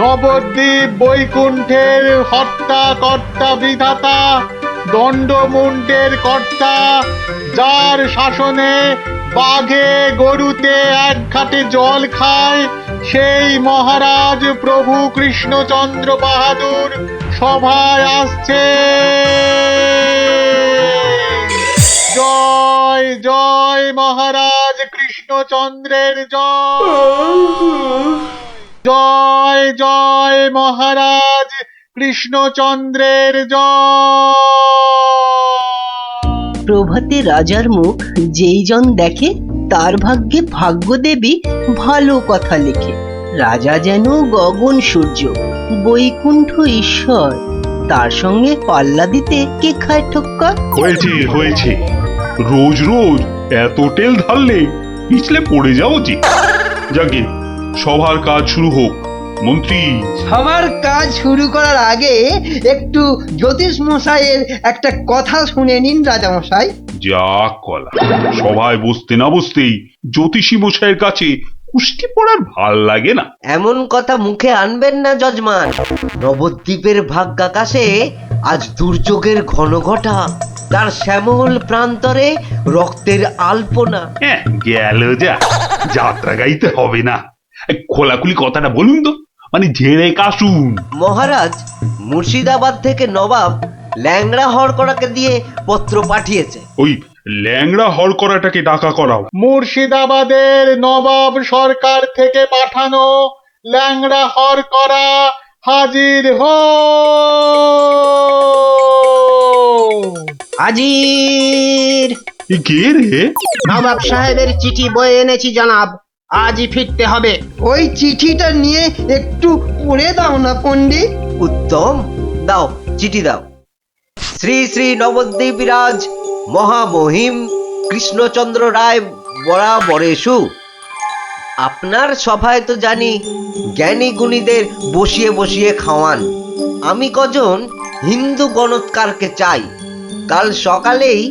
নবদ্বীপ বৈকুণ্ঠের হর্তা কর্তা বিধাতা, দণ্ডমুণ্ডের কর্তা, যার শাসনে বাঘে গরুতে এক ঘাটে জল খায়, সেই মহারাজ প্রভু কৃষ্ণচন্দ্র বাহাদুর সভায় আসছে। জয় জয় মহারাজ কৃষ্ণচন্দ্রের জয়। জয় জয় মহারাজ কৃষ্ণচন্দ্রের জয়। প্রভাতে রাজার মুখ যেই জন দেখে, তার ভাগ্যে ভাগ্যদেবী ভালো কথা লেখে। রাজা যেন গগন সূর্য, বৈকুণ্ঠ ঈশ্বর, তার সঙ্গে পাল্লা দিতে কে খায় ঠক্কর। হয়েছে হয়েছে, রোজ রোজ এত তেল ঢাললে পিছলে পড়ে যাও যে। যাকে সবার কাজ শুরু হোক। মন্ত্রী, সবার কাজ শুরু করার আগে একটু জ্যোতিষ মশাইয়ের একটা কথা শুনে নিন রাজা মশাই। যা কলা, সভায় বসতে না বসতেই জ্যোতিষী মশাইয়ের কাছে কুস্তি পড়ার ভাল লাগে না। এমন কথা মুখে আনবেন না যজমান। নবদ্বীপের ভাগ্যাকাশে আজ দুর্যোগের ঘন ঘটা, তার শ্যামল প্রান্তরে রক্তের আলপনা। হ্যাঁ, গেল যা, যাত্রা গাইতে হবে না। খোলাখুলি কথাটা বলুন তো, মানে ঝেড়ে কাশুন। মহারাজ মুর্শিদাবাদ থেকে নবাব ল্যাংড়া হরকড়াকে দিয়ে পত্র পাঠিয়েছে। ওই ল্যাংড়া হরকড়াটাকে ডাকা করাও। মুর্শিদাবাদের নবাব সরকার থেকে পাঠানো ল্যাংড়া হরকড়া হাজির হো। হাজির। কে রে? নবাব সাহেবের চিঠি বয়ে এনেছি জনাব, আজই ফিরতে হবে। ওই চিঠিটা নিয়ে একটু পড়ে দাও না পণ্ডিত। উত্তম, দাও চিঠি দাও। শ্রী শ্রী নবদ্বীপরাজ মহামহিম কৃষ্ণচন্দ্র রায় বরাবরেশু। আপনার সভায় তো জানি জ্ঞানী গুণীদের বসিয়ে বসিয়ে খাওয়ান। আমি কজন হিন্দু গণৎকারকে চাই, কাল সকালেই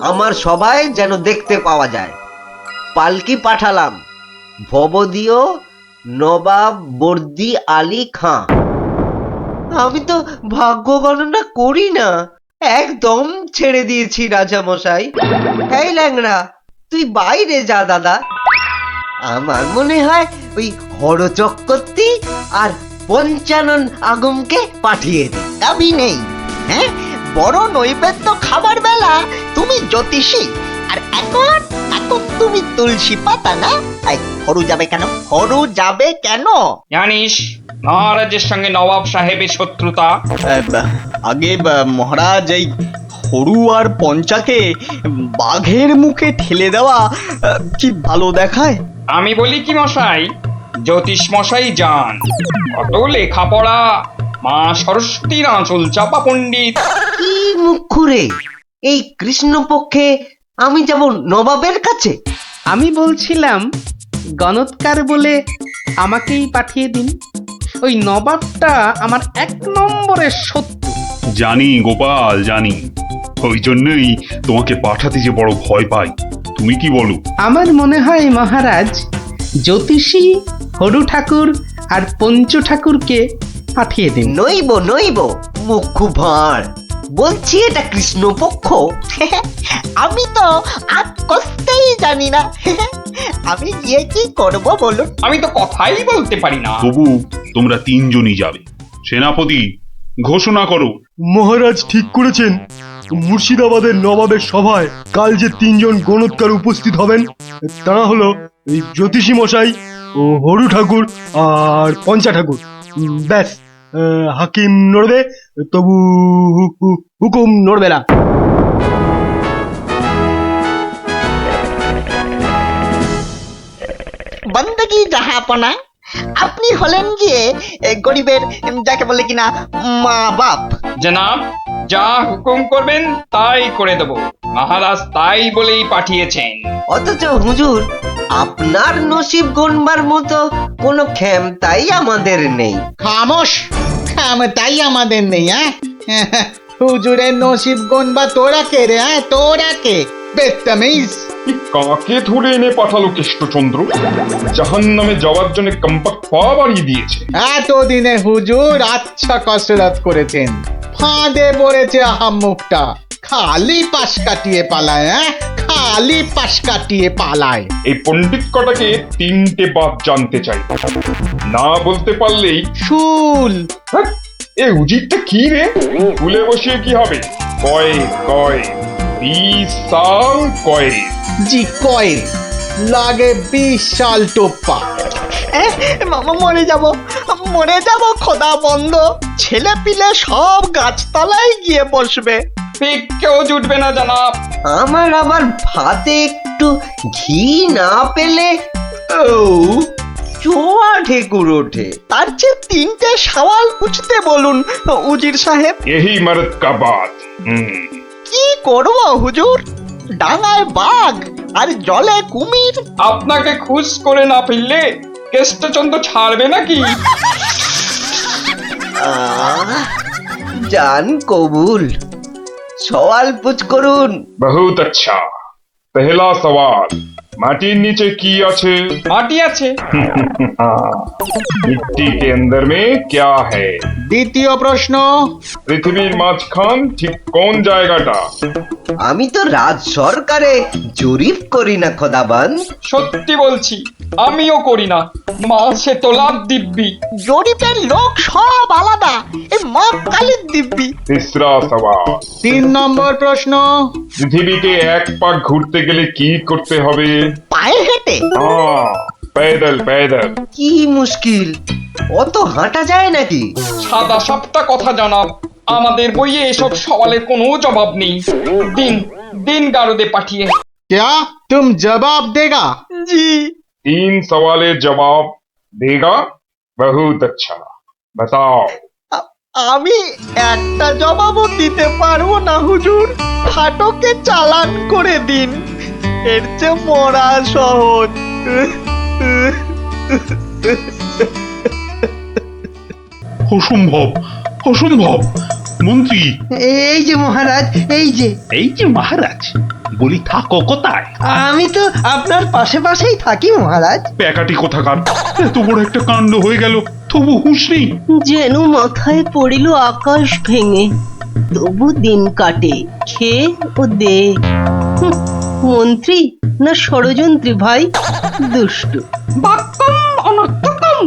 আমার সভায় যেন দেখতে পাওয়া যায়। পালকি পাঠালাম, ভবদীয় নবাব বর্দি আলী খাঁ। আমি তো ভাগ্য গণনা করি না, একদম ছেড়ে দিয়েছি রাজা মশাই। এই ল্যাংড়া, তুই বাইরে যা দাদা। আমার মনে হয় ওই হরচক্রবর্তী আর পঞ্চানন আগমকে পাঠিয়ে দে। আমি নেই, হ্যাঁ, বড় নৈবেদ্য খাবার বেলা তুমি জ্যোতিষী, আর এখন এখন তুমি তুলসী পাতা না। হরু যাবে কেন? হরু যাবে কেন? জানিস মহারাজের সঙ্গে নবাব সাহেবের শত্রুতা। আগে মহারাজ, এই হরু আর পঞ্চাকে বাঘের মুখে ঠেলে দেওয়া কি ভালো দেখায়? আমি বলি কি মশাই, জ্যোতিষ মশাই যান, কত লেখাপড়া, মা সরস্বতীর আঁচল চাপা পণ্ডিত। কি মুখ খুঁড়ে এই কৃষ্ণপক্ষে আমি যাব নবাবের কাছে? আমি বলছিলাম গণৎকার বলে আমাকেই পাঠিয়ে দিন। ওই নবাবটা আমার 1 নম্বরের শত্রু। জানি গোপাল, জানি, ওই জন্যই তোমাকে পাঠাতে যে বড় ভয় পাই। তুমি কি বলো? আমার মনে হয় মহারাজ জ্যোতিষী হরু ঠাকুর আর পঞ্চু ঠাকুরকে পাঠিয়ে দিন। নইব নইব, মুখ খুব ভাঁড়। বলছি এটা কৃষ্ণপক্ষ। আমি তো আর কষতেই জানি না। আমি গিয়ে কি করব বলুন? আমি তো কথাই বলতে পারি না। তবু তোমরা 3 জনই যাবে। সেনাপতি, ঘোষণা করো। মহারাজ ঠিক করেছেন, মুর্শিদাবাদের নবাবের সভায় কাল যে 3 জন গণৎকার উপস্থিত হবেন, তারা হলো এই জ্যোতিষী মশাই ও হরু ঠাকুর আর পঞ্চা ঠাকুর। ব্যাস, হাকিম নড়বে, তবু হুকুম নড়বে না। বন্দগি জাহাপনা, আপনি হলেন গিয়ে গরিবের, যাকে বলে কিনা মা বাপ। জনাব, যা হুকুম করবেন তাই করে দেব। মহারাজ তাই বলেই পাঠিয়েছেন। অথচ হুজুর, আপনার নসিব গণবার মতো কোনো ক্ষমতাই আমাদের নেই। খামোশ, তাই আমাদের নেই। হুজুরের নসিব গনবা তোরা কে রে? তোরা কে? বেত্তামিজ। কি কাকে ধরে এনে পাঠালো কেষ্টচন্দ্র? জাহান নামে যাওয়ার জন্য কম্পাক পা বাড়িয়ে দিয়েছে। এতদিনে হুজুর আচ্ছা কসরত করেছেন, ফাঁদে পড়েছে আহাম্মুকটা। খালি পাশ কাটিয়ে পালায়, খালি পাশ কাটিয়ে পালায়। এই পণ্ডিত কটাকে তিনটে বাদ জানতে চাই, না বলতে পারলেই শুল। হ্যাঁ, এ উজিরটা কি রে? ফুলে বসিয়ে কি হবে? কয় কয় বিশাল কয়। জি কয়েল লাগে 20 সাল টোপ্পা। মরে যাব খোদা বন্ধ। ছেলে পিলে সব গাছতলায় গিয়ে বসবে। ঠিক কেউ জুটবে না জানাব। আমার আবার ভাতে একটু ঘি না পেলে ও চোয়া ঠেকুর ওঠে। তার চেয়ে তিনটে সওয়াল পুছতে বলুন উজির সাহেব। यही मर्द का बात। কি করব হুজুর? ডাঙায় বাঘ আর জলে কুমির। আপনাকে খুশ করে না ফেললে কেষ্টচন্দ্র ছাড়বে নাকি? জান কবুল, সওয়াল পুছ করুন। बहुत अच्छा। पहला सवाल, माटिर नीचे की আছে? মাটি আছে। मिट्टी के अंदर में क्या है? দ্বিতীয় প্রশ্ন, পৃথিবীর মাঝখান ঠিক কোন জায়গাটা? আমি তো রাজ সরকারে জরিপ করি না খোদাবান। সত্যি বলছি, আমিও করি না। মাসে তোলার দিব্যি। জরিপের লোক সব আলাদা। এই মা কালীর দিব্যি। तीसरा सवाल, 3 নম্বর প্রশ্ন, পৃথিবীকে এক পাক ঘুরতে গেলে কি করতে হবে? পায়ে হেঁটে। हाँ, पैदल पैदल। কি মুশকিল, অত হাঁটা যায় নাকি? সাদা সাপটা কথা জানাব, আমাদের বইয়ে এসব সওয়ালের কোনো জবাব নেই। দিন দিন গারদে পাঠিয়ে। क्या तुम जवाब देगा? জি। 3 सवालेर जवाब देगा? बहुत अच्छा। बताओ। আমি একটা জবাবও দিতে পারবো না হুজুর। ফাটকে চালান করে দিন, এর চেয়ে মরা সহজ। অসম্ভব, অসম্ভব। মন্ত্রী, এই যে মহারাজ, এই যে এই যে মহারাজ, বলি থাকো কোথায়? আমি তো আপনার পাশে পাশেই থাকি মহারাজ। প্যাকাটি কোথাকার, এত বড় একটা কাণ্ড হয়ে গেল, তবু হুঁশ নেই। যেন মাথায় পড়িল আকাশ ভেঙে, তবু দিন কাটে খেয়ে ও দে। হুঁ, মন্ত্রী না ষড়যন্ত্রী ভাই, দুষ্টু। বাক্যম অনর্থকম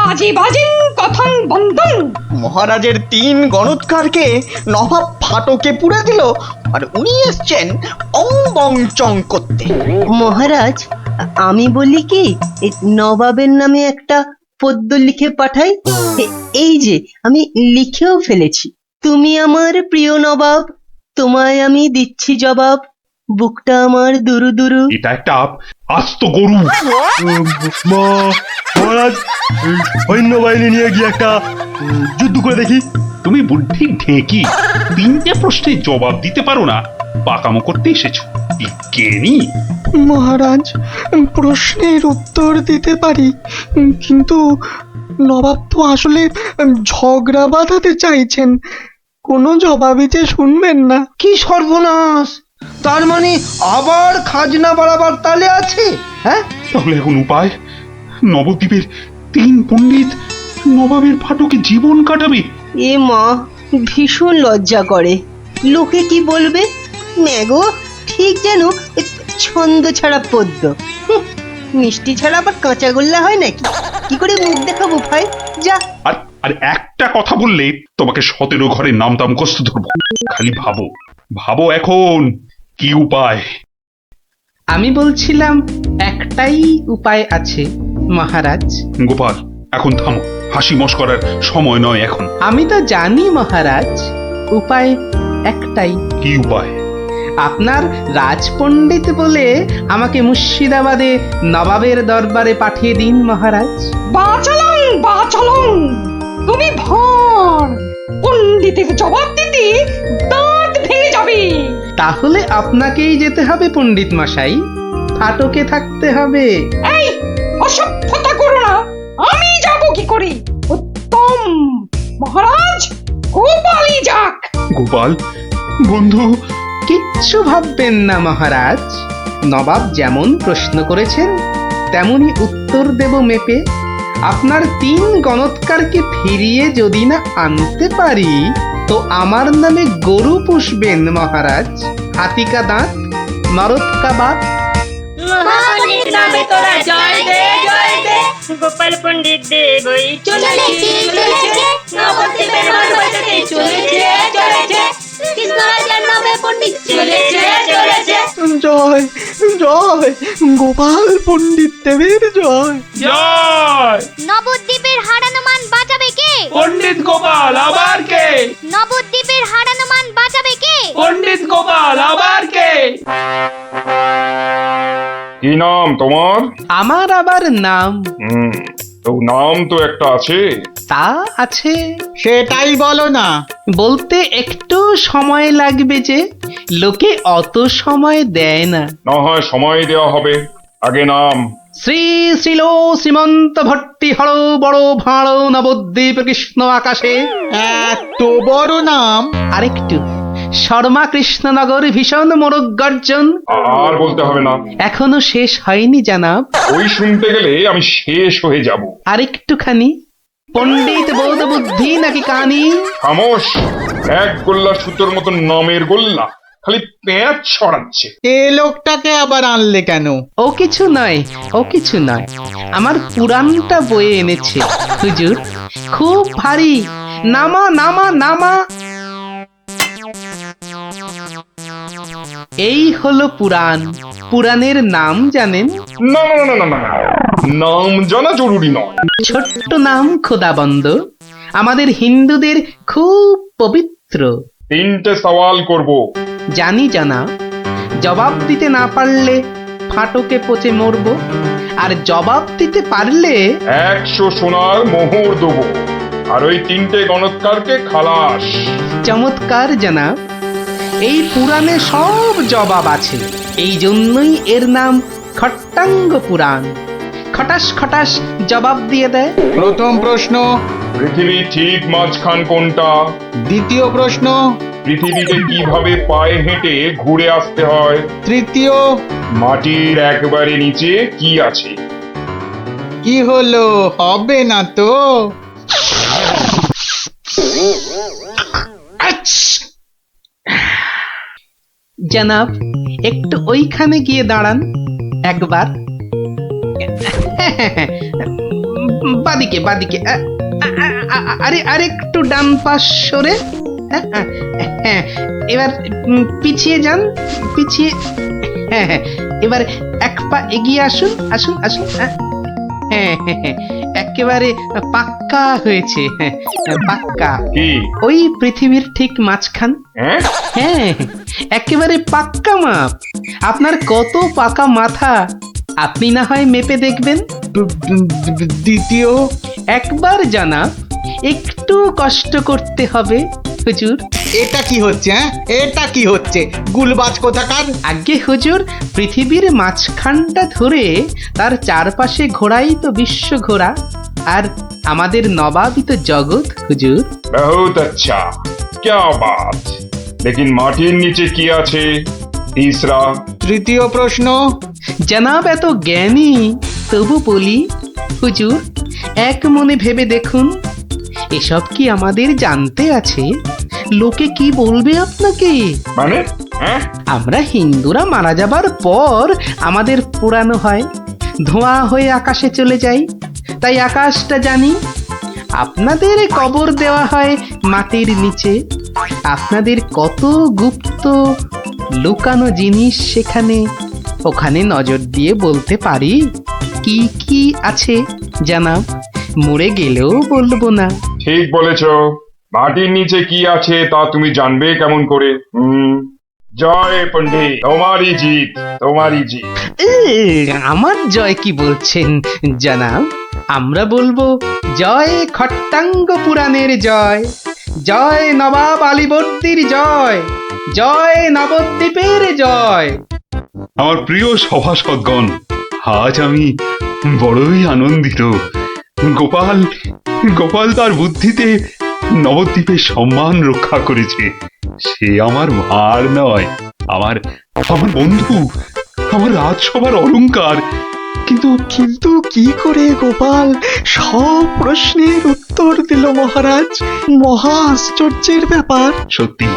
আজি বাজিন কথন বন্ধন। মহারাজের 3 গণৎকারকে নবাব ফাটকে পুড়ে দিল, আর উনি এসছেন অং বং চং করতে। মহারাজ, আমি বলি কি, এই নবাবের নামে একটা পদ্য লিখে পাঠাই। এই যে আমি লিখেও ফেলেছি। তুমি আমার প্রিয় নবাব, তোমায় আমি দিচ্ছি জবাব, বুকটা আমার দুরু দুরু। এটা একটা আস্ত গরু। মহারাজ, এই সৈন্যবাহিনী নিয়ে গিয়ে একটা যুদ্ধ করে দেখি। তুমি বুদ্ধি ঢেকি, 3টে প্রশ্নের জবাব দিতে পারো না, পাকামো করতে এসেছো। জ্ঞানী মহারাজ, প্রশ্নের উত্তর দিতে পারি, কিন্তু নবাব তো আসলে ঝগড়া বাঁধাতে চাইছেন, কোনো জবাবই যে শুনবেন না। কি সর্বনাশ! তার মানে আবার খাজনা বাড়াবার তালে আছে? হ্যাঁ, তাহলে এখন উপায়? নবদ্বীপের 3 পণ্ডিত নবাবের ফাটকে জীবন কাটাবে। এ মা, ভীষণ লজ্জা করে। লোকে কি বলবে? ম্যাগো, ঠিক যেন ছন্দ ছাড়া পদ্য। হুঁ, মিষ্টি ছাড়া আবার কাঁচাগোল্লা হয় নাকি? কি করে মুখ দেখাবো ভাই? যা। আর আর একটা কথা বললে তোমাকে 17 ঘরের নামটা মুখস্থ ধরবো। খালি ভাবো, ভাবো এখন কি উপায়। আমি বলছিলাম একটাই উপায় আছে মহারাজ। গোপাল, এখন থামো, হাসি মশকরার সময় নয় এখন। আমি তো জানি মহারাজ, উপায় একটাই। কি উপায়? আপনার রাজপণ্ডিত বলে আমাকে মুর্শিদাবাদে নবাবের দরবারে পাঠিয়ে দিন মহারাজ। বাঁচালং বাঁচালং, তুমি ভর পণ্ডিতের জবাব দিতে দাঁত ভেঙে যাবে। তাহলে আপনাকেই যেতে হবে পণ্ডিত মশাই, ফাটকে থাকতে হবে। এই অসভ্যতা করো না, আমি যাব কি করে? উত্তম মহারাজ, গোপালই যাক। গোপাল বন্ধু, কিচ্ছু ভাববেন না মহারাজ, নবাব যেমন প্রশ্ন করেছেন তেমনি উত্তর দেব মেপে। আপনার 3 গণৎকারকে ফিরিয়ে যদি না আনতে পারি তো আমার নামে গরু পুষবেন মহারাজ। হাতিকা দাঁত, মরদকা বাত। মহাপণ্ডিত নামে তোরা জয় দে জয় দে। গোপাল পণ্ডিত দেব চলেছে চলেছে, নবদ্বীপের মাঠ বাজাতে চলেছে চলেছে, কৃষ্ণরাজার নামে পণ্ডিত চলেছে চলেছে। জয় জয় গোপাল পণ্ডিত দেবের জয়। জয় নবদ্বীপের হারানো মান বাঁচাবে কে? পণ্ডিত গোপাল, আবার কে? নবদ্বীপের হারানো মান বাঁচাবে কে? পণ্ডিত গোপাল, আবার কে? কি নাম তোমার? আমার আবার নাম? তো নাম তো একটা আছে। তা আছে। সেটাই বলো না। বলতে একটু সময় লাগবে যে, লোকে অত সময় দেয় না। না হয় সময় দেওয়া হবে, আগে নাম। শ্রী শ্রীল শ্রীমন্ত ভট্টি হর বড় ভাঁড় নবদ্বীপ কৃষ্ণ আকাশে। এত বড় নাম? আরেকটু, শর্মা কৃষ্ণনগর ভীষণ মোরগ গর্জন। আর বলতে হবে না। এখনো শেষ হয়নি জানাব। ওই শুনতে গেলে আমি শেষ হয়ে যাব। আরেকটুখানি, পণ্ডিত বোধ বুদ্ধি নাকি কানি? খামোশ, এক গোল্লা সুতোর মতন নামের গোল্লা, খালি পেঁচ ছড়াচ্ছে। এ লোকটাকে আবার আনলে কেন? ও কিছু নয়, ও কিছু নয়, আমার পুরাণটা বয়ে এনেছে হুজুর। খুব ভারী। নামা নামা নামা। এই হলো পুরাণ। পুরাণের নাম জানেন? না না না না না, নাম জানা জরুরি নয়। ছোট্ট নাম খোদাবন্দ, আমাদের হিন্দুদের খুব পবিত্র। 3টে সওয়াল করব। জানি জানা, জবাব দিতে না পারলে ফাটকে পচে মরব, আর জবাব দিতে পারলে 100 সোনার মোহর দেবো, আর ওই 3টে গণৎকারকে খালাস। চমৎকার জানাব। এই পুরাণে সব জবাব আছে, এই জন্যই এর নাম খট্টাঙ্গ পুরাণ। খটাস খটাস জবাব দিয়ে দেয়। প্রথম প্রশ্ন, পৃথিবী ঠিক মাঝখান কোনটা? দ্বিতীয় প্রশ্ন, পৃথিবীতে কিভাবে পায়ে হেঁটে ঘুরে আসতে হয়? তৃতীয়, মাটির একবারে নিচে কি আছে? কি হলো, হবে না তো? জানাব, একটু ওইখানে গিয়ে দাঁড়ান একবার। বাদিকে বাদিকে। আরে আরেকটু ডান পাশ সরে। এবার পিছিয়ে যান, পিছিয়ে। এবার এক পা এগিয়ে আসুন, আসুন আসুন। একেবারে পাক্কা হয়েছে, পাক্কা। কি? ওই পৃথিবীর ঠিক মাঝখান। হ্যাঁ, একেবারে পাক্কা মাপ। আপনার কত পাকা মাথা, আপনি না হয় মেপে দেখবেন। দ্বিতীয়, একবার জানা, একটু কষ্ট করতে হবে হুজুর। এটা কি হচ্ছে? এটা কি হচ্ছে? গুলবাজ কোথাকার। আগে হুজুর, পৃথিবীর মাঝখানটা ধরে তার চারপাশে ঘোরাই তো বিশ্ব ঘোরা, আর আমাদের নবাবই তো জগৎ হুজুর। বহুত আচ্ছা, क्या बात। लेकिन মাটির নিচে কি আছে? তিসরা। তৃতীয় প্রশ্ন। জানাব এত জ্ঞানী, তবু বলি হুজুর, এক মনে ভেবে দেখুন, এসব কি আমাদের জানতে আছে? লোকে কি বলবে আপনাকে? মানে আমরা হিন্দুরা মারা যাবার পর আমাদের পোড়ানো হয়, ধোঁয়া হয়ে আকাশে চলে যাই, তাই আকাশটা জানি। আপনাদের কবর দেওয়া হয় মাটির নিচে। আপনাদের কত গুপ্ত লুকানো জিনিস সেখানে, ওখানে নজর দিয়ে বলতে পারি কি কি আছে জানাব। মরে গেলেও বলবো না। ঠিক বলেছ। মাটির নিচে কি আছে তা তুমি জানবে কেমন করে? জয় পণ্ডিত, তোমারই জিত, তোমারই জিত। আমার জয় কি বলছেন জানাব? আমরা বলবো জয় খট্টাঙ্গ পুরাণের জয়, জয় নবাব আলীবর্দীর জয়, জয় নবদ্বীপের জয়। আমার প্রিয় সভাসদগণ, আজ আমি বড়ই আনন্দিত। গোপাল গোপাল তার বুদ্ধিতে নবদ্বীপের সম্মান রক্ষা করেছে। সে আমার ভার নয়, আমার আমার বন্ধু, আমার রাজসভার অলংকার। কিন্তু কিন্তু কি করে গোপাল সব প্রশ্নের উত্তর দিল মহারাজ? মহা আশ্চর্যের ব্যাপার। সত্যি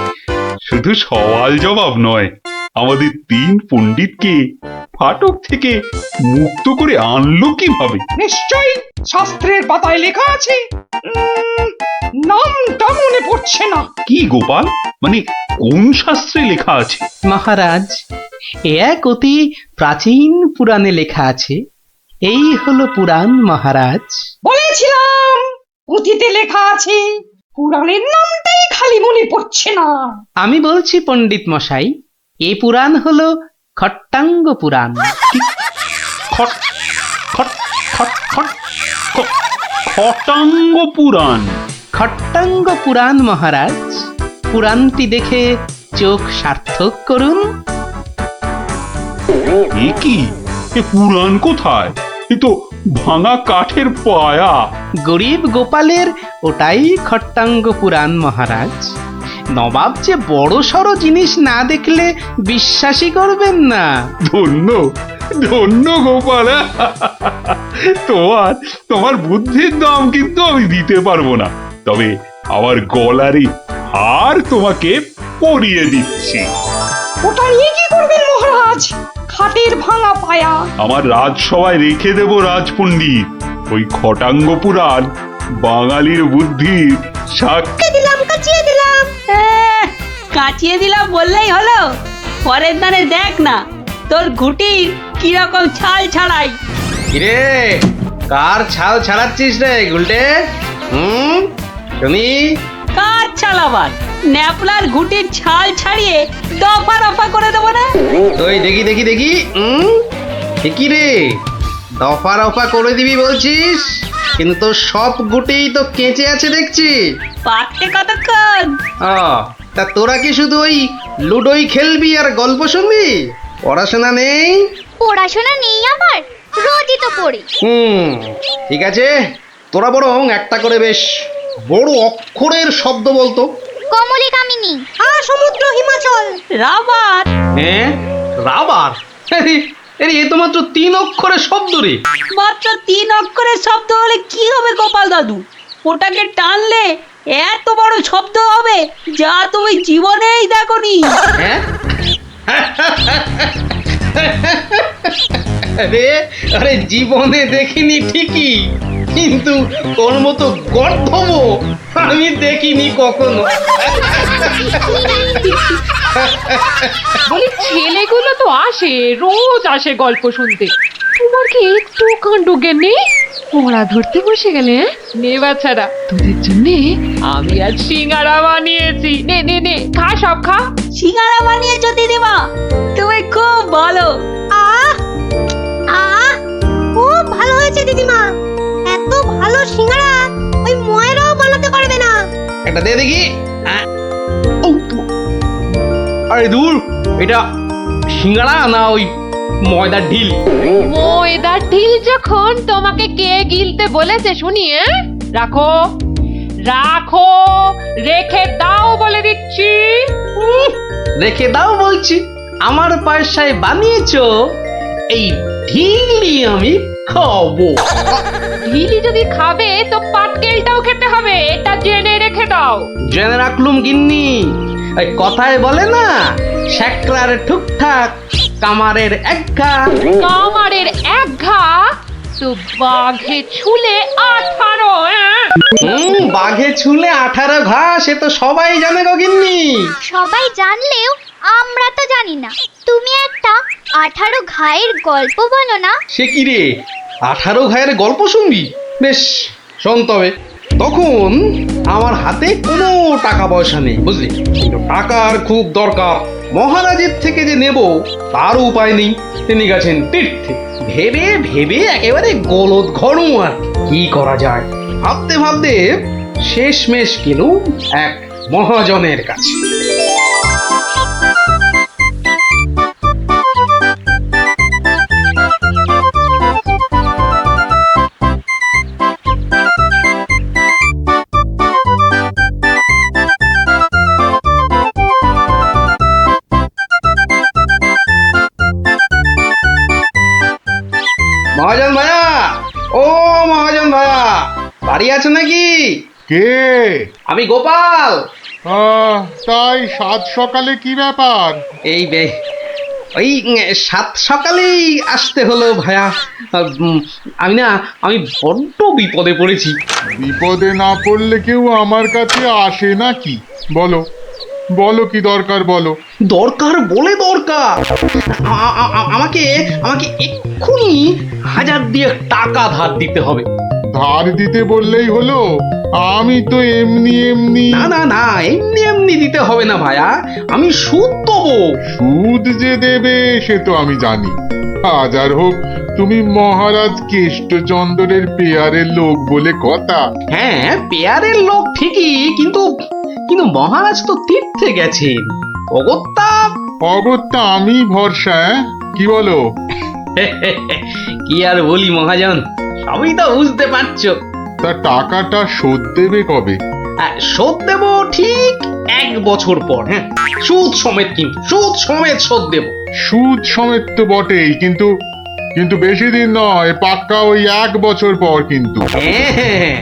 শুধু সওয়াল জবাব নয়, আমাদের 3 পণ্ডিতকে ফাটক থেকে মুক্ত করে আনলো কিভাবে? নিশ্চয়ই শাস্ত্রের পাতায় লেখা আছে। নামটা মনে পড়ছে না। কি গোপাল, মানে কোন শাস্ত্রে লেখা আছে? মহারাজ, এ এক অতি প্রাচীন পুরাণে লেখা আছে। এই হলো পুরাণ মহারাজ। বলেছিলাম পুঁথিতে লেখা আছে, পুরাণের নামটাই খালি মনে পড়ছে না। আমি বলছি পণ্ডিত মশাই, এই পুরাণ হলো খট্টাঙ্গ পুরাণ। খট খট খট খট খ- খটাঙ্গ পুরাণ। খট্টাঙ্গ পুরাণ মহারাজ। পুরাণটি দেখে চোখ সার্থক করুন। এ কি, এ পুরাণ কোথায়? এ তো ভাঙা কাঠের পায়া। গরিব গোপালের ওটাই খট্টাঙ্গ পুরাণ মহারাজ। নবাব যে বড় সড়ো জিনিস না দেখলে বিশ্বাসই করবেন না। ধন্য ধন্য গোপাল। তোমার বুদ্ধির দাম কিন্তু আমি দিতে পারবো না, তবে আমার গলারই হার তোমাকে পরিয়ে দিচ্ছি। ওটা নিয়ে কি করবেন মহারাজ? খাটের ভাঙা পায়া। আমার রাজসভায় রেখে দেব রাজপণ্ডিত। ওই খটাঙ্গ পুরাণ বাঙালির বুদ্ধির সাক্ষী। কাচিয়ে দিলাম বললেই হলো? পরের দানে দেখ না তোর ঘুটির কিরকম ছাল ছাড়াই। কিরে, কার ছাল ছাড়াচ্ছিস রে গুলটে? শুনি। কার ছাল আবার? ন্যাপলার ঘুটির ছাল ছাড়িয়ে দফা রফা করে দেবো না? ওই দেখি দেখি দেখি। ঠিকই রে, দফা রফা করে দিবি বলছিস, কিন্তু তোর সব গুটেই তো কেঁচে আছে দেখছি। পাকতে কতক্ষণ? তা তোরা কি শুধু ওই লুডোই খেলবি আর গল্প শুনবি? পড়াশোনা নেই? পড়াশোনা নেই আমার, রোজই তো পড়ি। ঠিক আছে, তোরা বরং একটা করে বেশ বড় অক্ষরের শব্দ বলতো। কমলি কামিনী, সমুদ্র হিমাচল, রাবার। হ্যাঁ, রাবার? এ তো মাত্র 3 অক্ষরের শব্দ রে। মাত্র 3 অক্ষরের শব্দ হলে কি হবে গোপাল দাদু? ওটাকে টানলে এত বড় শব্দ হবে যা তুমি জীবনেই দেখোনি। হ্যাঁ? আরে জীবনে দেখিনি ঠিকই, কিন্তু তোর মতো গর্ধব আমি দেখিনি কখনো। বলি ছেলেগুলো তো আসে, রোজ আসে গল্প শুনতে। তোমার কি একটু কাণ্ড জ্ঞান নেই? পড়া ধরতে বসে গেলে? নে বাচ্চারা, তোদের জন্য আমি আজ সিঙ্গারা বানিয়েছি। নে নে নে, খা, সব খা। সিঙ্গারা বানিয়েছো দিদিমা? তুমি খুব ভালো। খুব ভালো হয়েছে দিদিমা। এত ভালো সিঙ্গারা ওই ময়রাও বানাতে পারবে না। একটা দে দেখি। আরে দূর, এটা সিঙ্গাড়া না ওই ময়দার ঢিল? ময়দার ঢিল যখন তোমাকে কে গিলতে বলেছে শুনি? রাখো রাখো, রেখে দাও বলে দিচ্ছি। রেখে দাও বলছি? আমার পয়সায় বানিয়েছো, এই ঢিলি আমি খাবো। ঢিলি যদি খাবে তো পাটকেলটাও খেতে হবে, এটা জেনে রেখে দাও। জেনে রাখলুম গিন্নি। এই কথায় বলে না, শেকরার ঠুকঠাক কামারের এক ঘা। কামারের এক ঘা তো বাঘে ছুলে 18। বাঘে ছুলে 18 ঘা, সে তো সবাই জানে গো গিন্নি। সবাই জানলেও আমরা তো জানি না। তুমি একটা 18 ঘায়ের গল্প বলো না। সে কি রে, 18 ঘায়ের গল্প শুনবি? বেশ, শোন তবে। তখন আমার হাতে কোনো টাকা পয়সা নেই, বুঝলি, কিন্তু টাকার খুব দরকার। মহারাজের থেকে যে নেব তার উপায় নেই। তিনি গেছেন তীর্থে। ভেবে ভেবে একেবারে গলদ ঘরু। আর কি করা যায় ভাবতে ভাবতে শেষমেশ গেলুম এক মহাজনের কাছে। বাড়ি আছে নাকি? কে? আমি গোপাল। তাই সাত সকালে কি ব্যাপার? এই ওই সাত সকালেই আসতে হলো ভায়া। আমি বড্ড বিপদে পড়েছি। বিপদে না পড়লে কেউ আমার কাছে আসে নাকি? বলো বলো কি দরকার বলো। দরকার বলে দরকার, আমাকে এক্ষুনি 1000 দিয়ে টাকা ধার দিতে হবে। ধার দিতে বললেই হলো? আমি তো এমনি এমনি। না এমনি এমনি দিতে হবে না ভায়া, আমি সুদ দেবো। সুদ যে দেবে সে তো আমি জানি। হাজার হোক তুমি মহারাজ কেষ্টচন্দ্রের পেয়ারের লোক বলে কথা। হ্যাঁ পেয়ারের লোক ঠিকই, কিন্তু মহারাজ তো তীর্থে গেছেন। অগত্যা আমি ভরসা। কি বলো? কি আর বলি মহাজন, সবই তো বুঝতে পারছো। তা টাকাটা শোধ দেবে কবে? শোধ দেব ঠিক 1 বছর পর। হ্যাঁ সুদ সমেত, কিন্তু সুদ সমেত শোধ দেব। সুদ সমেত তো বটেই, কিন্তু বেশি দিন নয়, পাক্কা ওই 1 বছর পর। কিন্তু হ্যাঁ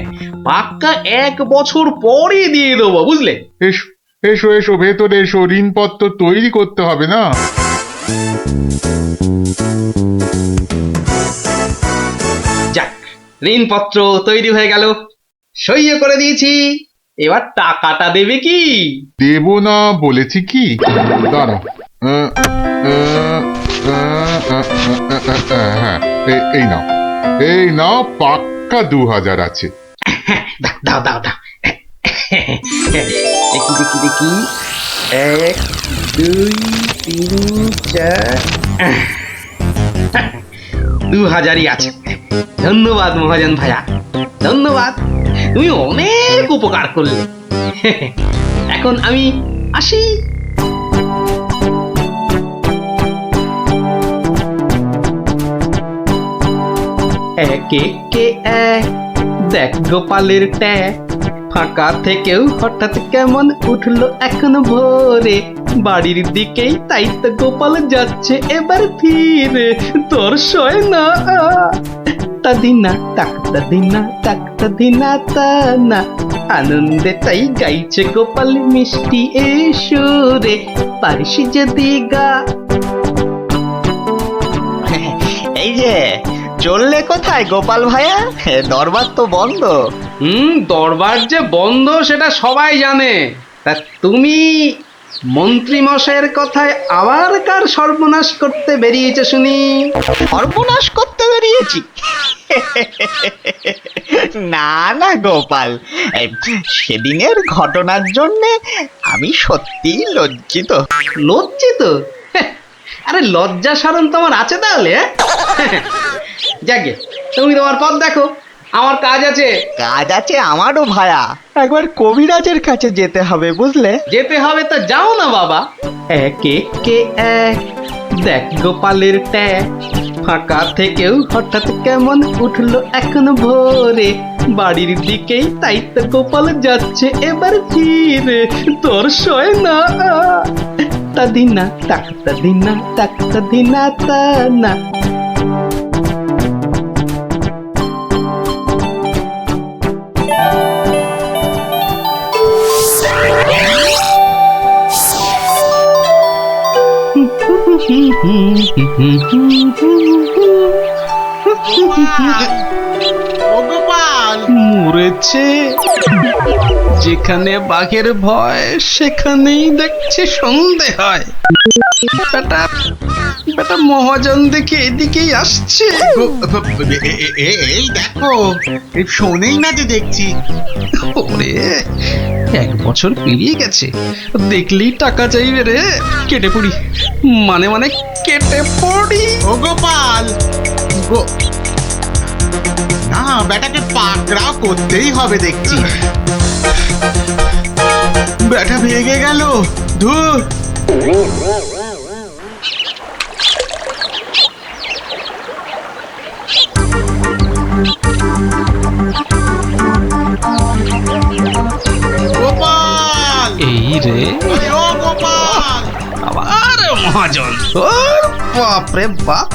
পাক্কা 1 বছর পরই দিয়ে দেবো, বুঝলে? এসো এসো এসো ভেতরে এসো, ঋণপত্র তৈরি করতে হবে না? যাক, ঋণপত্র তৈরি হয়ে গেল, সইও করে দিয়েছি। এবার টাকাটা দেবে কি? দেব না বলেছি কি? দাঁড়াও, হ্যাঁ এই নাও পাক্কা 2000 আছে। দাও দেখি 1 2 3 4 2000ই আছে। ধন্যবাদ মহাজন ভাইয়া, ধন্যবাদ, তুমি অনেক উপকার করলে। এখন আমি আসি। একে এক দেখ গোপালের ট্যাগ, ফাঁকা থেকেও হঠাৎ কেমন উঠলো এখন ভোরে, বাড়ির দিকেই তাই তো গোপাল যাচ্ছে এবার ফিরে, তোর সয় না তা দিনা তাকতা দিনা তাকতা দিনা তা না, আনন্দে তাই গাইছে গোপাল মিষ্টি এই সুরে, পারিস যদি গা। এই যে চললে কোথায় গোপাল ভাইয়া? দরবার তো বন্ধ। দরবার যে বন্ধ সেটা সবাই জানে, তা তুমি মন্ত্রী মশাইয়ের কথায় আবার কার সর্বনাশ করতে বেরিয়েছে শুনি? সর্বনাশ করতে বেরিয়েছি? না গোপাল, সেদিনের ঘটনার জন্যে আমি সত্যিই লজ্জিত। লজ্জিত? আরে লজ্জা শরম তোমার আছে তাহলে? যাকে তুমি তোমার পথ দেখো, আমার কাজ আছে। কাজ আছে আমারও ভায়া, একবার কবিরাজের কাছে যেতে হবে বুঝলে। যেতে হবে তো যাও না বাবা। একে এক দেখ গোপালের ট্যাগ, ফাঁকা থেকেও হঠাৎ কেমন উঠলো এখন ভোরে, বাড়ির দিকেই তাই তো গোপাল যাচ্ছে এবার ফিরে, তোর সয় না তা দিনা তাকতা দিনা তাকতা দিনা তা না। মরেছে, যেখানে বাঘের ভয় সেখানেই দেখছে সন্ধে হয়। বেটা মহাজন দেখে এদিকেই আসছে। এই দেখো, শোনেই না যে দেখছি। ওরে 1 বছর পেরিয়ে গেছে, দেখলেই টাকা চাইবে রে। কেটে পড়ি, মানে কেটে পড়ি। ও গোপাল, না বেটাকে পাকড়াও করতেই হবে দেখছি। বেটা ভেগে গেল, ধুর। গোপাল, এই রে ও গোপাল, আবার মহাজন। বাপরে বাপ,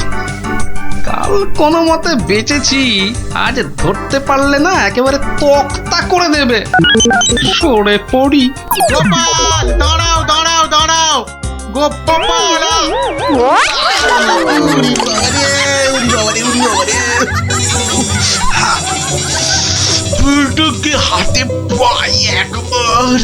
কাল কাল কোনো মতে বেঁচেছি, আজ ধরতে পারলে না একেবারে তক্তা করে দেবে। সরে পড়ি। গোপাল দাঁড়াও দাঁড়াও দাঁড়াও, গোপাল বুলটুকে হাতে পাই একবার।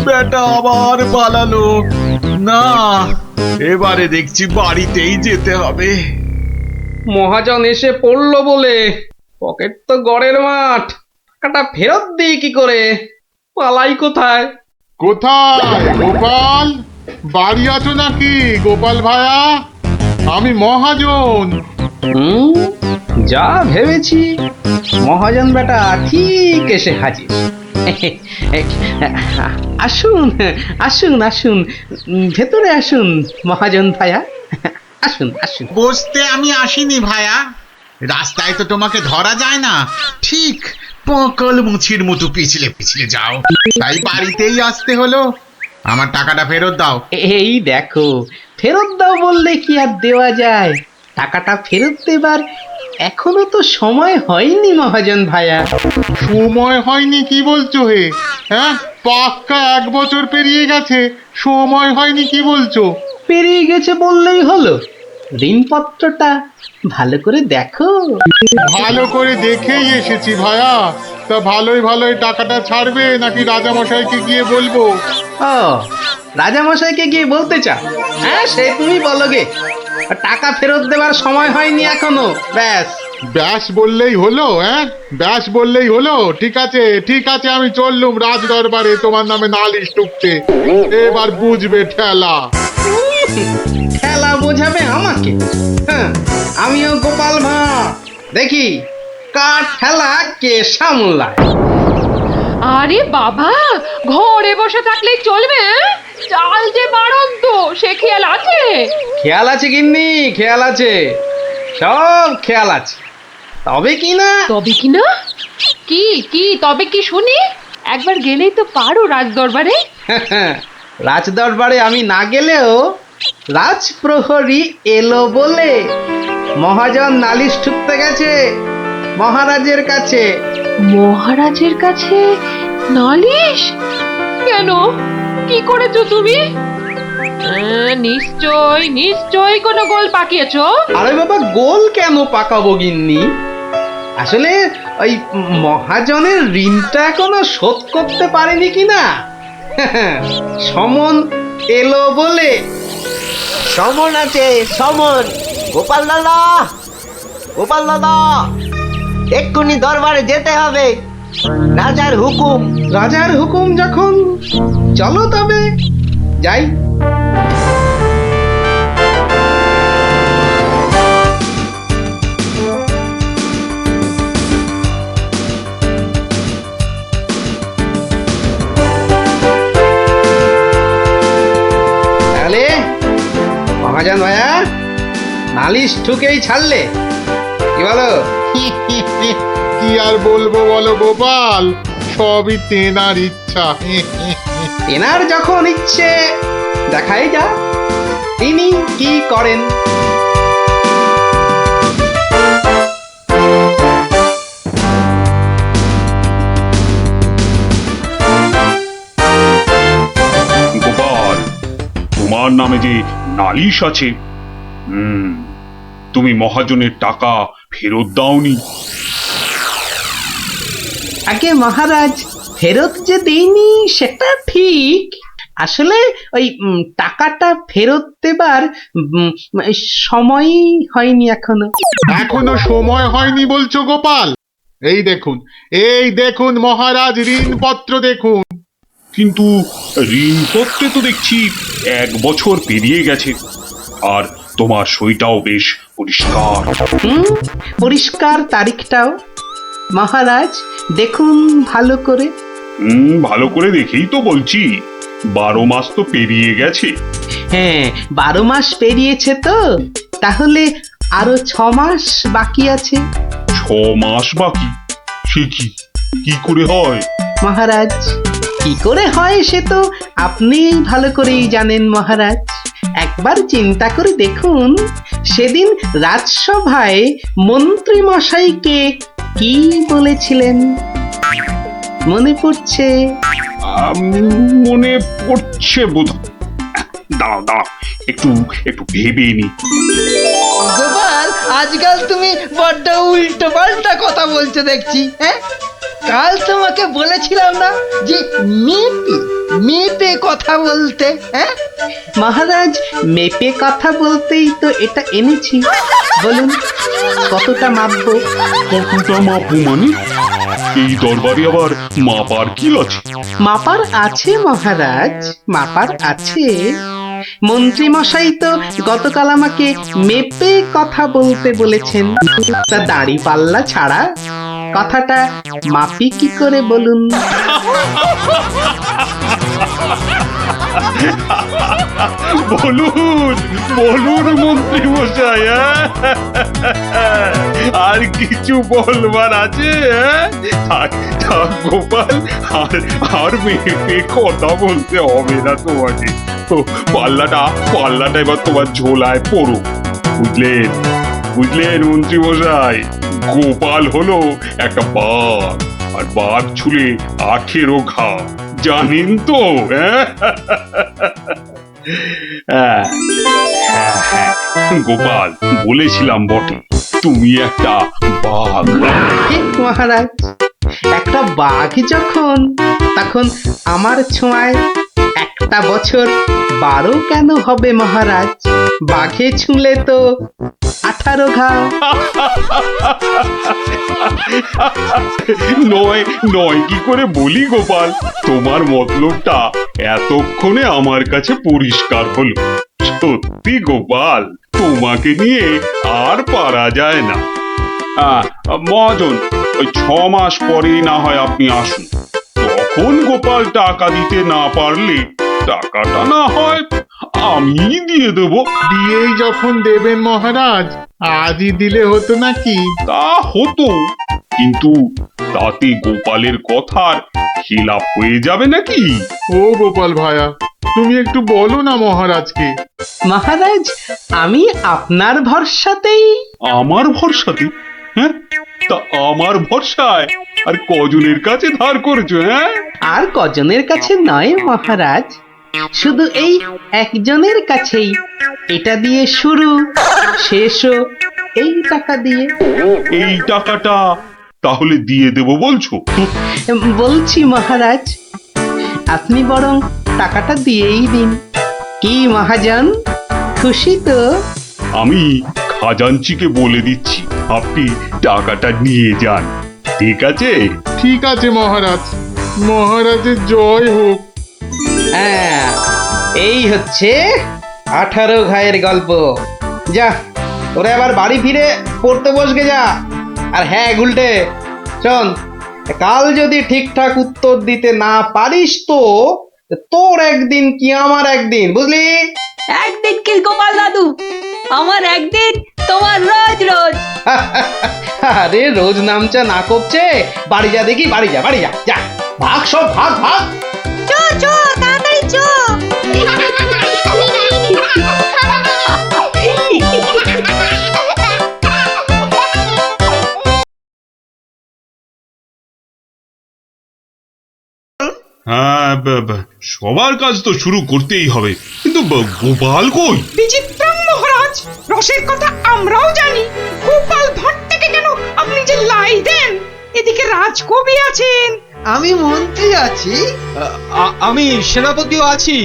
বেটা আবার পালালো না, এবারে দেখছি বাড়িতেই যেতে হবে। মহাজন এসে পড়লো বলে, পকেট তো গড়ের মাঠ, টাকাটা ফেরত দিই কি করে? পালাই কোথায়? কোথায় গোপাল? বাড়ি আছো নাকি গোপাল ভায়া? আমি মহাজন। যা ভেবেছি, মহাজন বেটা ঠিক এসে হাজির। আসুন আসুন আসুন, ভেতরে আসুন মহাজন ভায়া, আসুন আসুন। বসতে আমি আসিনি ভায়া, রাস্তায় তো তোমাকে ধরা যায় না, ঠিক পকল মুছির মতো পিছলে পিছলে যাও, তাই বাড়িতেই আসতে হলো। আমার টাকাটা ফেরত দাও। এই দেখো, ফেরত দাও বললে কি আর দেওয়া যায়? টাকাটা ফেরত দেবার এখনো তো সময় হয়নি মহাজন ভায়া। সময় হয়নি কি বলছো হে? হ্যাঁ, পাক্কা 1 বছর পেরিয়ে গেছে, সময় হয়নি কি বলছো? পেরিয়ে গেছে বললেই হলো? ঋণপত্রটা ভালো করে দেখো। ভালো করে দেখেই এসেছি ভায়া। তা ভালোই ভালোই টাকাটা ছাড়বে নাকি রাজামশাইকে গিয়ে বলবো? ও, রাজামশাইকে গিয়ে বলতে চাও? হ্যাঁ, সে তুমি বলো গে। টাকা ফেরত দেবার সময় হয়নি এখনো, ব্যাস। ব্যাস বললেই হলো? হ্যাঁ, ব্যাস বললেই হলো? ঠিক আছে ঠিক আছে, আমি চললুম রাজ দরবারে তোমার নামে নালিশ টুকতে। এবার বুঝবে ঠেলা। ঠেলা বোঝাবে আমাকে? হ্যাঁ, আমিও গোপাল ভাঁ, দেখি কার ঠেলা কে সামলায়। আরে বাবা, ঘরে বসে থাকলেই চলবে? চাল যে বাড়ন্ত, সে খেয়াল আছে? খেয়াল আছে গিন্নি, খেয়াল আছে, সব খেয়াল আছে। তবে কি না? তবে কি না? কি কি তবে কি শুনি? একবার গেলেই তো পারো রাজ দরবারে। রাজ দরবারে আমি না গেলেও রাজপ্রহরী এলো বলে মহাজন নালিশ ঠুকতে গেছে মহারাজের কাছে। মহারাজের কাছে নালিশ? কেন, কি করেছো তুমি? নিশ্চয় নিশ্চয় কোনো গোল পাকিয়েছো। আরে বাবা, গোল কেন পাকাবো গিন্নি? আসলে ওই মহাজনের ঋণটা এখনো শোধ করতে পারেনি কিনা, সমন এলো বলে। সমন আছে, সমন। গোপাল দাদা, গোপাল দাদা, এক্ষুনি দরবারে যেতে হবে, রাজার হুকুম। রাজার হুকুম যখন, চলো তবে যাই। তাহলে মহাজন ভাইয়া নালিশ ঠুকেই ছাড়লে, কি বলো? কি আর বলবো বলো গোপাল, সবই তেনার ইচ্ছা। তেনার যখন ইচ্ছে, দেখাই যা তিনি কি করেন। গোপাল, তোমার নামে যে নালিশ আছে, তুমি মহাজনের টাকা ফেরত দাওনি। আগে মহারাজ, ফেরত যে দেইনি সেটা ঠিক, আসলে ওই টাকাটা ফেরত দেবার সময়ই হয়নি এখনো। এখনো সময় হয়নি বলছো গোপাল? এই দেখুন মহারাজ, ঋণপত্র দেখুন। কিন্তু ঋণপত্রে তো দেখছি 1 বছর পেরিয়ে গেছে, আর তোমার সইটাও বেশ পরিষ্কার। পরিষ্কার তারিখটাও। মহারাজ দেখুন ভালো করে। ভালো করে দেখেই তো বলছি। 12 মাস তো পেরিয়ে গেছে। হ্যাঁ, 12 মাস পেরিয়েছে তো, তাহলে আরো 6 মাস বাকি আছে। 6 মাস বাকি? সে কি করে হয়? মহারাজ, কি করে হয় সে তো আপনি ভালো করেই জানেন মহারাজ। একবার চিন্তা করে দেখুন, সেদিন রাজসভায় মন্ত্রী মশাইকে কি বলেছিলেন? মনে পড়ছে? মনে পড়ছে বোধ। দাঁড়াও একটু ভেবে নি। গোপাল, আজকাল তুমি বড্ড উল্টো পাল্টা কথা বলছো দেখছি। হ্যাঁ, কাল তোমাকে বলেছিলাম না যে মেপে কথা বলতে? হ্যাঁ মহারাজ, মেপে কথা বলতেই তো এটা এনেছি। বলুন, কতটা মাপবো? কতটা মাপবো মানে? এই দরবারে আবার মাপার কি আছে? মাপার আছে মহারাজ, মাপার আছে। মন্ত্রী মশাই তো গতকাল আমাকে মেপে কথা বলতে বলেছেন। তা দাড়ি পাল্লা ছাড়া কথাটা মাপি কি করে বলুন? বলুন মন্ত্রী মশাই, আর কিছু বলবার আছে? থাক গোপাল, আর মেপে কথা বলতে হবে না তোমাকে। তো পাল্লাটা এবার তোমার ঝোলায় পড়ো। বুঝলেন মন্ত্রী মশাই? গোপাল হলো একটা বাঘ, আর বাঘ ছুলে 18 ঘা, জানেন তো? হ্যাঁ, গোপাল, বলেছিলাম বটে, তুমি একটা বাঘ। ঠিক মহারাজ, একটা বাঘ যখন, তখন আমার ছোঁয়ায় একটা বছর 12 কেন হবে মহারাজ? বাঘে ছুঁলে তো 18 ঘা। নয় কি করে বলি গোপাল? তোমার মতলবটা এতক্ষণে আমার কাছে পরিষ্কার হলো। সত্যি গোপাল, তোমাকে নিয়ে আর পারা যায় না। মহাজন, ওই 6 মাস পরেই না হয় আপনি আসুন। তখন গোপাল টাকা দিতে না পারলে টাকাটা না হয় আমি দিয়ে দেব। দিয়েই যখন দেবেন মহারাজ, আজই দিলে হতো নাকি? তা হতো, কিন্তু তাতে গোপালের কথার খিলাপ হয়ে যাবে নাকি? ও গোপাল ভায়া, তুমি একটু বলো না মহারাজকে। মহারাজ, আমি আপনার ভরসাতেই। আমার ভরসাতে? হ্যাঁ, তা আমার ভরসায় আর কজনের কাছে ধার করেছো? হ্যাঁ, আর কজনের কাছে নয় মহারাজ, শুধু এই একজনের কাছেই। এটা দিয়ে শুরু, শেষও এই টাকা দিয়ে। এই টাকাটা তাহলে দিয়ে দেব বলছো? বলছি মহারাজ, আপনি বরং টাকাটা দিয়েই দিন। কি মহাজন, খুশি তো? আমি খাজাঞ্চিকে বলে দিচ্ছি, আপনি টাকাটা নিয়ে যান। ঠিক আছে? ঠিক আছে মহারাজ, মহারাজের জয় হোক। হ্যাঁ, এই হচ্ছে 18 ঘায়ের গল্প। যা, তোরা আবার বাড়ি ফিরে পড়তে বসগে যা। আর হ্যাঁ গুলটে, শোন, কাল যদি ঠিকঠাক উত্তর দিতে না পারিস তো তোর একদিন কি আমার একদিন, বুঝলি? একদিন কি গোপাল দাদু, আমার একদিন, তোমার রোজ রোজ। আরে রোজ নামচা না করছে, বাড়ি যা দেখি, বাড়ি যা, যা ভাগ, সব ভাগ। চো চো, তাড়াতাড়ি চো। হ্যাঁ, সবার কাজ তো শুরু করতেই হবে, কিন্তু গোপাল কই? বিচিত্রম মহারাজ, রসের কথা আমরাও জানি, গোপাল ভাঁড় থেকে কেন আপনি যে লাই দেন? এদিকে রাজকবি আছেন, আমি মন্ত্রী আছি, আমি সেনাপতিও আছি,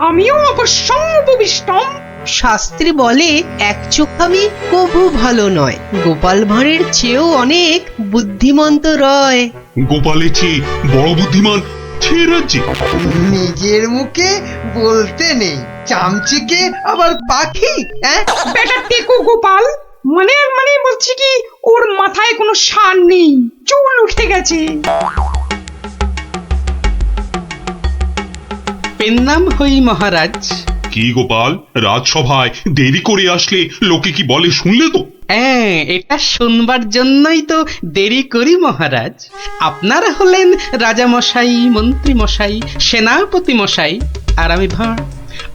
আমিও অবশ্যম উপবিষ্টম। শাস্ত্রী বলে এক চোখামি কভু ভালো নয়, গোপাল ভাঁড়ের চেয়েও অনেক বুদ্ধিমন্ত রয়। গোপালের চেয়ে বড় বুদ্ধিমান ছেড়েছে। নিজের মুখে বলতে নেই, চামচিকে আবার পাখি। হ্যাঁ, বেটা টেকো গোপাল, মানে বলছি কি, ওর মাথায় কোনো সার নেই, চুল উঠে গেছে। বাপের নাম হই মহারাজ। কি গোপাল, রাজসভায় দেরি করে আসলে লোকে কি বলে শুনলে তো? হ্যাঁ, এটা শুনবার জন্যই তো দেরি করি মহারাজ। আপনারা হলেন রাজামশাই, মন্ত্রী মশাই, সেনাপতি মশাই, আর আমি ভাঁড়।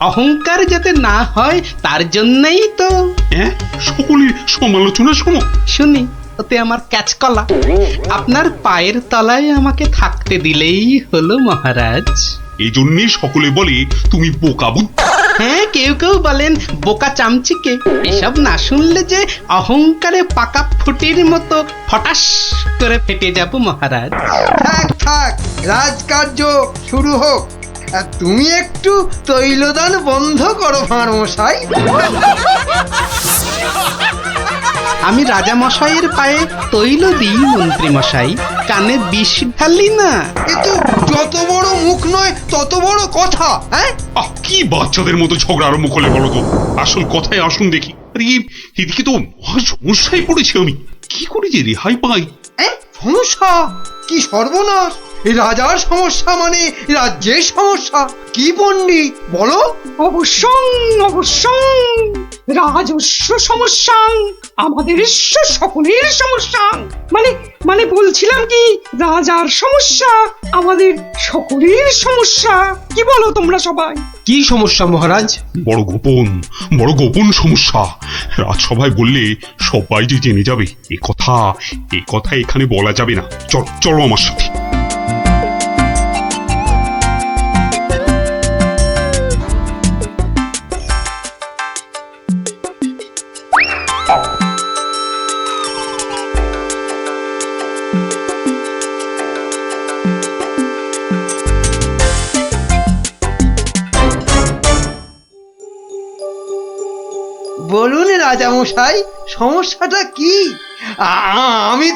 অহংকার যাতে না হয় তার জন্যই তো। হ্যাঁ, সকলের সমালোচনা শোনো। শুনি, ওতে আমার ক্যাচকলা। আপনার পায়ের তলায় আমাকে থাকতে দিলেই হলো মহারাজ। এই জন্যই সকলে বলে তুমি বোকা বুদ্ধি। হ্যাঁ, কেউ কেউ বলেন বোকা চামচিকে। এসব না শুনলে যে অহংকারে পাকা ফুটির মতো ফটাস করে ফেটে যাব মহারাজ। থাক থাক, রাজকার্য শুরু হোক। আর তুমি একটু তৈলদান বন্ধ করো ভাঁড় মশাই। আমি রাজা মশাইয়ের পায়ে তৈল দিই মন্ত্রী মশাই, কানে বিষ ঢালি না। কিন্তু যত বড় মুখ নয় তত বড় কথা। হ্যাঁ, কি বাচ্চাদের মতো ঝগড়া আরম্ভ করলে বলো তো? আসল কথায় আসুন দেখি। আরে এদিকে তো মহা সমস্যায় পড়েছি আমি, কি করে যে রেহাই পাই? সমস্যা? কি সর্বনাশ! এই রাজার সমস্যা মানে রাজ্যের সমস্যা। কি পণ্ডিত বলো? অবশ্যই অবশ্যই রাজস্ব সমস্যা, আমাদের সকলের সমস্যা। মানে বলছিলাম কি, রাজার সমস্যা আমাদের সকলের সমস্যা। কি বলো তোমরা সবাই? কি সমস্যা মহারাজ? বড় গোপন সমস্যা। রাজসভায় বললে সবাই যে জেনে যাবে এ কথা এখানে বলা যাবে না। চলো আমার সাথে। বলুন রাজা মশাই, সমস্যাটা কি? আমি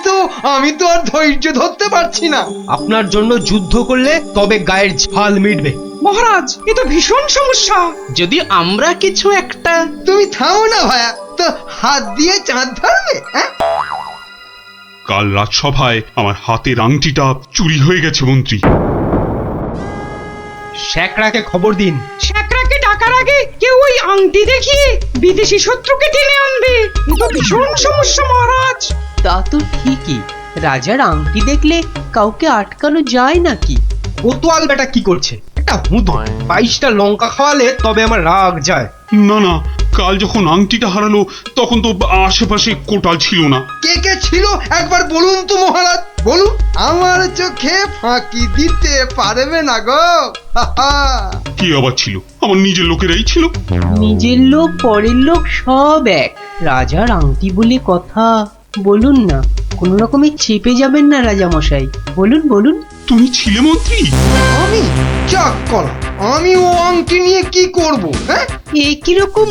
তো আর ধৈর্য ধরতে পারছি না। আপনার জন্য যুদ্ধ করলে তবে গায়ের ঝাল মিটবে। মহারাজ, এ তো ভীষণ সমস্যা। যদি আমরা কিছু একটা। তুমি থামো না ভায়া, তো হাত দিয়ে চাঁদ ধরবে? কাল রাজসভায় আমার হাতের আংটিটা চুরি হয়ে গেছে মন্ত্রী। শ্যাকরাকে খবর দিন। শ্যাকরাকে ডাকার আগে কেউ ওই আংটি দেখিয়ে বিদেশি শত্রুকে টেনে আনবে। এ তো ভীষণ সমস্যা মহারাজ। তা তো ঠিকই, রাজার আংটি দেখলে কাউকে আটকানো যায় নাকি? কোতোয়াল বেটা কি করছে? একটা হুঁদো 22টা লঙ্কা খাওয়ালে তবে আমার রাগ যায়। না, কাল যখন আংটিটা হারালো তখন তো আশেপাশে কোটাল ছিল না। কে ছিল একবার বলুন তো মহারাজ, বলুন। আমার চোখে ফাঁকি দিতে পারবে না গো। কি আবার ছিল? আমার নিজের লোকেরাই ছিল। নিজের লোক পরের লোক সব এক। রাজার আংটি বলে কথা, বলুন না। কোন রকমে চেপে যাবেন না রাজা মশাই, বলুন। তুমি ছিলে মন্ত্রী? আমি চাক কলা, আমি ও আংটি নিয়ে কি করব? হ্যাঁ, এই কিরকম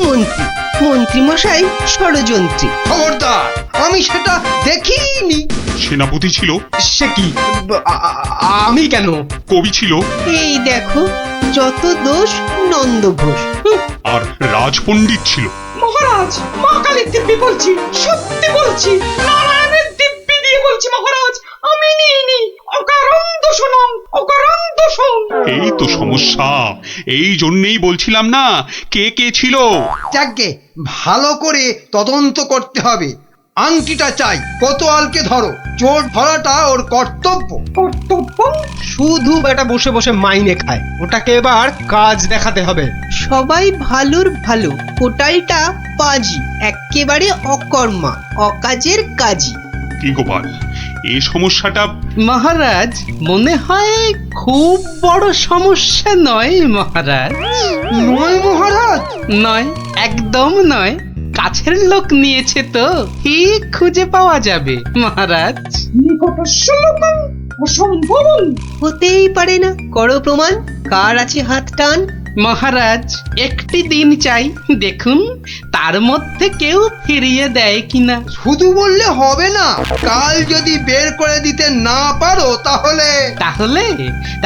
মন্ত্রী মশাই ষড়যন্ত্রী। খবরদার, আমি সেটা দেখিনি। সেনাপতি ছিল? সে কি, আমি কেন? কবি ছিল? এই দেখো, যত দোষ নন্দ ঘোষ। আর রাজপণ্ডিত ছিল? মহারাজ, মা কালীর দিব্যি বলছি, সত্যি বলছি, নারায়ণের দিব্যি দিয়ে বলছি মহারাজ, আমি নিইনি। অকারণ দোষণ, অকারণ দোষণ। এই তো সমস্যা। এই জন্যই বলছিলাম না কে ছিল। যাকে ভালো করে তদন্ত করতে হবে। আংটিটা চাই, কোতোয়ালকে ধরো। চোর ধরাটা ওর কর্তব্য। শুধু বেটা বসে বসে মাইনে খায়, ওটাকে এবার কাজ দেখাতে হবে। সবাই ভালোর ভালো, কোটালটা পাজি, একেবারে অকর্মা, অকাজের কাজী। কি গোপাল, এই সমস্যাটা? মহারাজ, মনে হয় খুব বড় সমস্যা নয় মহারাজ। নয় মহারাজ? নয়, একদম নয়। কাছের লোক নিয়েছে তো ঠিক খুঁজে পাওয়া যাবে মহারাজ। নিকটস্য লোকং অসম্ভবং। হতেই পারে না, করো প্রমাণ। কার আছে হাত টান? মহারাজ, একটি দিন চাই, দেখুন তার মধ্যে কেউ ফিরিয়ে দেয় কিনা। শুধু বললে হবে না, কাল যদি বের করে দিতে না পারো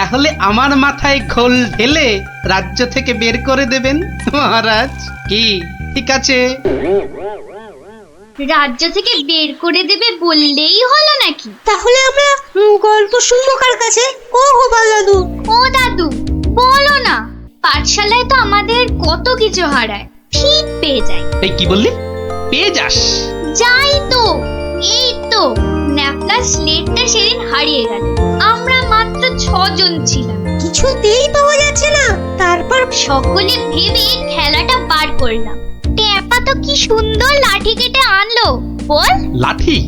তাহলে আমার মাথায় খোল ঢেলে রাজ্য থেকে বের করে দেবেন মহারাজ। কি ঠিক আছে? রাজ্য থেকে বের করে দেবে বললেই হলো নাকি? তাহলে আমরা গল্প শুনবো কার কাছে? ও গোপাল দাদু, ও দাদু, বলো না। পাঠশালায় তো আমাদের কত কিছু হারায়, ঠিক পেয়ে যাই। এই কি বললি? পেয়ে যাস? যাই তো, এই তো ন্যাপলা স্লেটটা সেদিন হারিয়ে গেল। আমরা মাত্র 6 জন ছিলাম, কিছুতেই পাওয়া যাচ্ছে না। তারপর সকলে ভেবে খেলাটা বার করলাম। ট্যাপা তো কি সুন্দর লাঠি কেটে আনলো, বল। লাঠি?